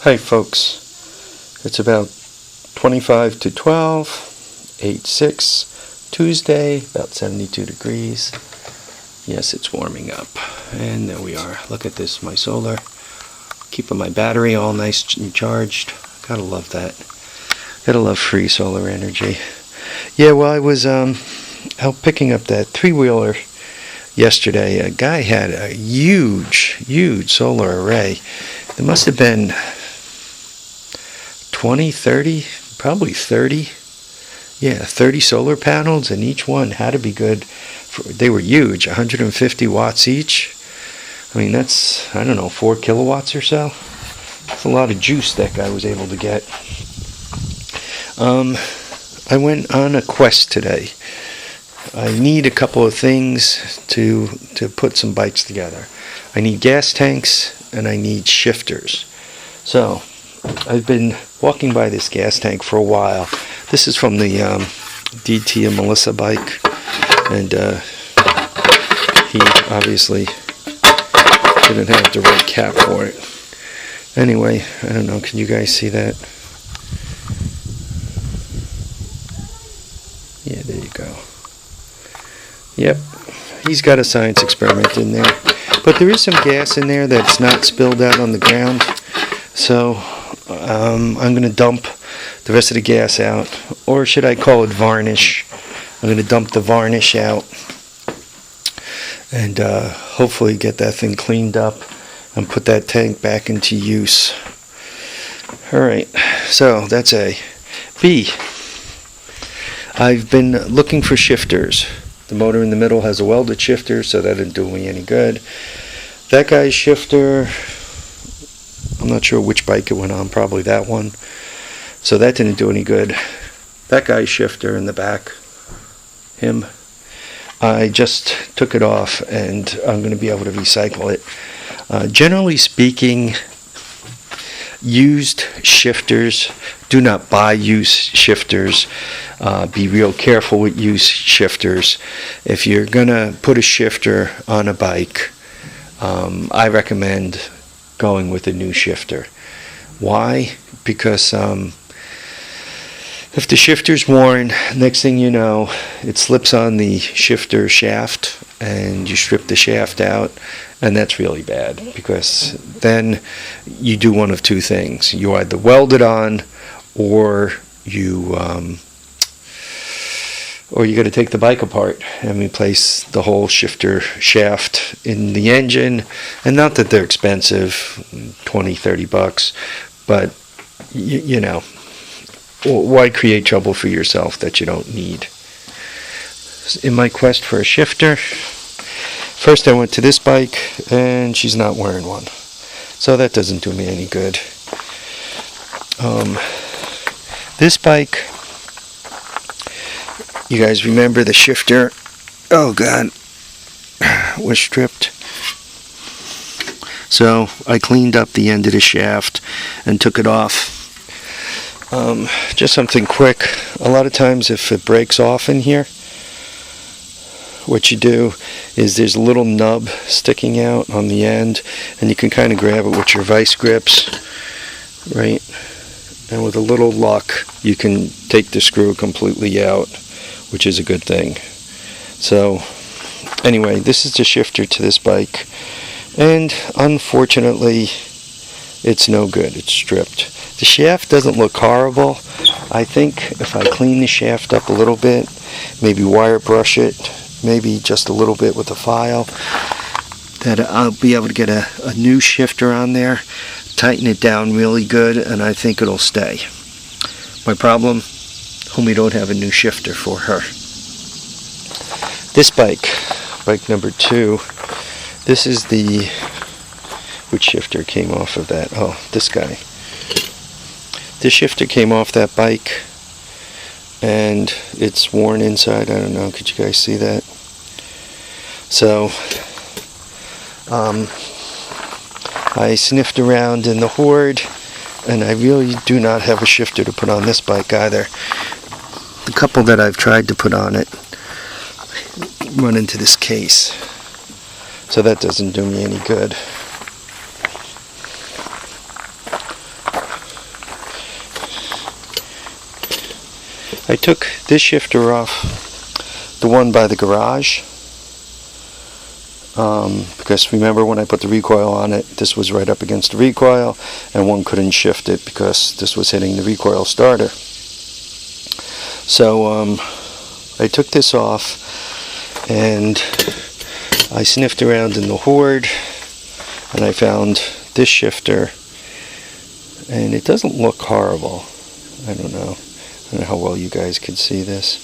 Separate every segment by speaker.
Speaker 1: Hi folks, it's about 25 to 12, 8/6, Tuesday, about 72 degrees. Yes, it's warming up. And there we are. Look at this, my solar. Keeping my battery all nice and charged. Gotta love that. Gotta love free solar energy. Yeah, well, I was out picking up that three-wheeler yesterday. A guy had a huge solar array. There must have been 20, 30, probably 30. Yeah, 30 solar panels, and each one had to be good. They were huge, 150 watts each. I mean, that's, I don't know, 4 kilowatts or so. That's a lot of juice that guy was able to get. I went on a quest today. I need a couple of things to put some bikes together. I need gas tanks and I need shifters. So I've been walking by this gas tank for a while. This is from the DT and Melissa bike, and he obviously didn't have the right cap for it. Anyway, I don't know, can you guys see that? Yeah, there you go. Yep, he's got a science experiment in there. But there is some gas in there that's not spilled out on the ground. So I'm going to dump the rest of the gas out. Or should I call it varnish? I'm going to dump the varnish out. And hopefully get that thing cleaned up and put that tank back into use. Alright, so that's A. B. I've been looking for shifters. The motor in the middle has a welded shifter, so that didn't do me any good. That guy's shifter, I'm not sure which bike it went on, probably that one. So that didn't do any good. That guy's shifter in the back, him, I just took it off and I'm going to be able to recycle it. Generally speaking, used shifters, do not buy used shifters. Be real careful with used shifters. If you're gonna put a shifter on a bike, I recommend going with a new shifter. Why? Because if the shifter's worn, next thing you know, it slips on the shifter shaft and you strip the shaft out, and that's really bad, because then you do one of two things. You either weld it on, or you got to take the bike apart and replace the whole shifter shaft in the engine. And not that they're expensive, $20-30, but you know, why create trouble for yourself that you don't need? In my quest for a shifter, first I went to this bike and she's not wearing one, so that doesn't do me any good. This bike, you guys remember the shifter, oh god, was stripped. So I cleaned up the end of the shaft and took it off. Just something quick. A lot of times if it breaks off in here, what you do is there's a little nub sticking out on the end, and you can kind of grab it with your vice grips, right? And with a little luck, you can take the screw completely out, which is a good thing. So anyway, this is the shifter to this bike, and unfortunately it's no good. It's stripped. The shaft doesn't look horrible. I think if I clean the shaft up a little bit, maybe wire brush it, maybe just a little bit with a file, that I'll be able to get a new shifter on there, tighten it down really good, and I think it'll stay. My problem, homie don't have a new shifter for her. This bike number 2, this is the, which shifter came off of that? Oh, this guy. This shifter came off that bike and it's worn inside. I don't know, could you guys see that? So I sniffed around in the hoard, and I really do not have a shifter to put on this bike either. The couple that I've tried to put on it run into this case, so that doesn't do me any good. I took this shifter off, the one by the garage, because remember when I put the recoil on it, this was right up against the recoil, and one couldn't shift it because this was hitting the recoil starter. So I took this off and I sniffed around in the hoard and I found this shifter, and it doesn't look horrible. I don't know how well you guys can see this.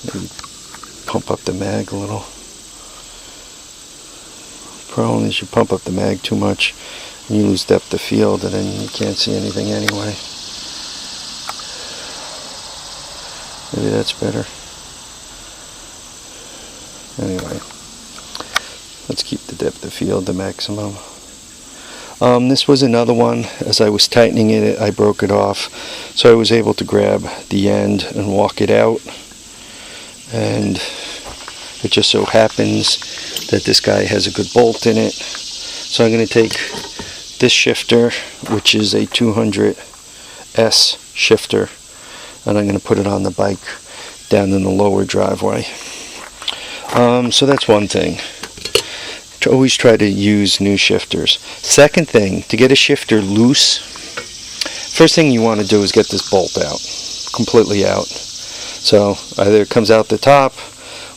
Speaker 1: Maybe pump up the mag a little. Problem is you pump up the mag too much and you lose depth of field, and then you can't see anything anyway. Maybe that's better. Anyway, let's keep the depth of field the maximum. This was another one. As I was tightening it, I broke it off, so I was able to grab the end and walk it out. And it just so happens that this guy has a good bolt in it. So I'm going to take this shifter, which is a 200S shifter, and I'm going to put it on the bike down in the lower driveway. So that's one thing. Always try to use new shifters. Second thing, to get a shifter loose, first thing you want to do is get this bolt out, completely out. So either it comes out the top,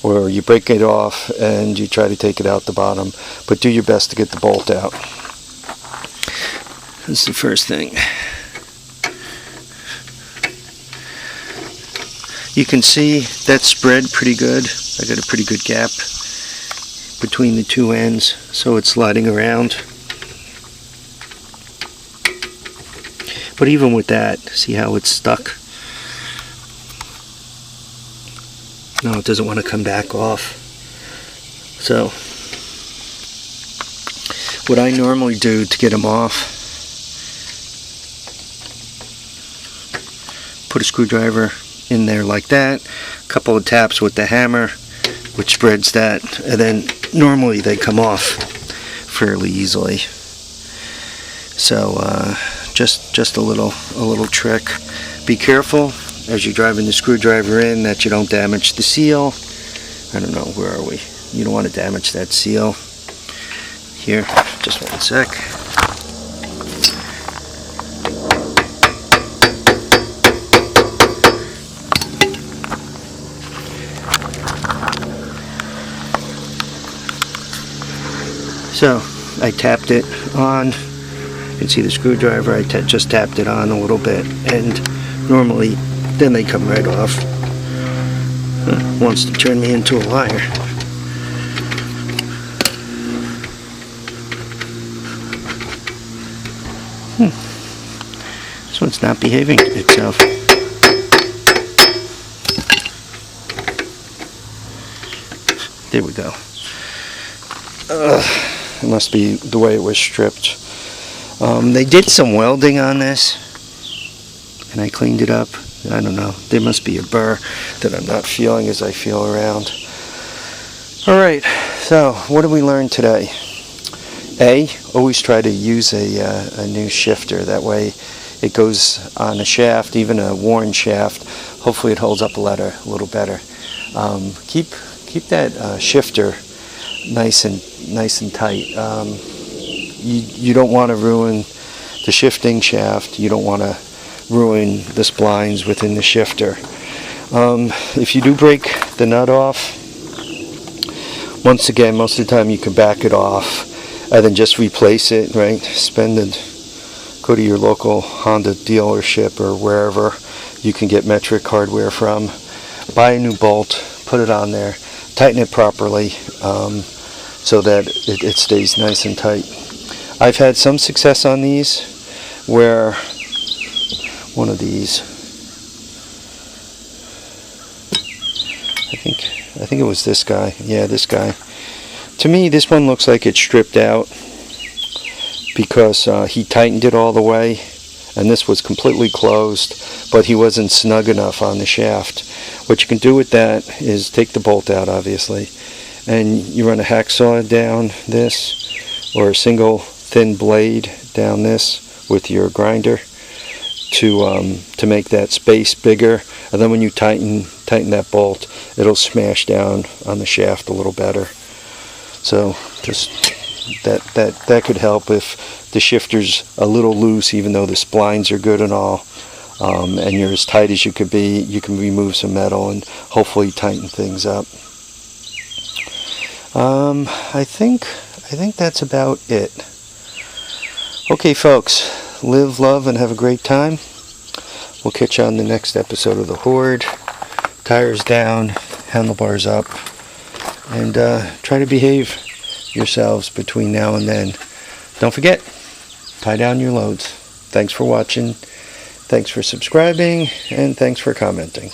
Speaker 1: or you break it off and you try to take it out the bottom, but do your best to get the bolt out. That's the first thing. You can see that spread pretty good. I got a pretty good gap between the two ends, so it's sliding around. But even with that, see how it's stuck? No, it doesn't want to come back off. So what I normally do to get them off, put a screwdriver in there like that, a couple of taps with the hammer, which spreads that, and then normally they come off fairly easily. So just a little trick. Be careful as you're driving the screwdriver in that you don't damage the seal. I don't know, where are we? You don't want to damage that seal. Here, just one sec. So I tapped it on. You can see the screwdriver. I just tapped it on a little bit, and normally then they come right off. Wants to turn me into a liar. This one's not behaving itself. There we go. It must be the way it was stripped. They did some welding on this, and I cleaned it up. I don't know. There must be a burr that I'm not feeling as I feel around. Alright, so what did we learn today? Always try to use a new shifter. That way it goes on a shaft, even a worn shaft. Hopefully it holds up a little better. Keep that shifter nice and tight. You don't want to ruin the shifting shaft. You don't want to ruin the splines within the shifter. If you do break the nut off, once again, most of the time you can back it off and then just replace it, right? Go to your local Honda dealership or wherever you can get metric hardware from. Buy a new bolt, put it on there, tighten it properly so that it stays nice and tight. I've had some success on these where one of these, I think it was this guy. Yeah, this guy. To me, this one looks like it's stripped out because he tightened it all the way, and this was completely closed, but he wasn't snug enough on the shaft. What you can do with that is take the bolt out, obviously, and you run a hacksaw down this, or a single thin blade down this with your grinder, to make that space bigger, and then when you tighten that bolt, it'll smash down on the shaft a little better. So just that could help if the shifter's a little loose, even though the splines are good and all, and you're as tight as you could be. You can remove some metal and hopefully tighten things up. I think that's about it. Okay, folks, live, love, and have a great time. We'll catch you on the next episode of the Hoard. Tires down, handlebars up, and try to behave yourselves between now and then. Don't forget, tie down your loads. Thanks for watching, thanks for subscribing, and thanks for commenting.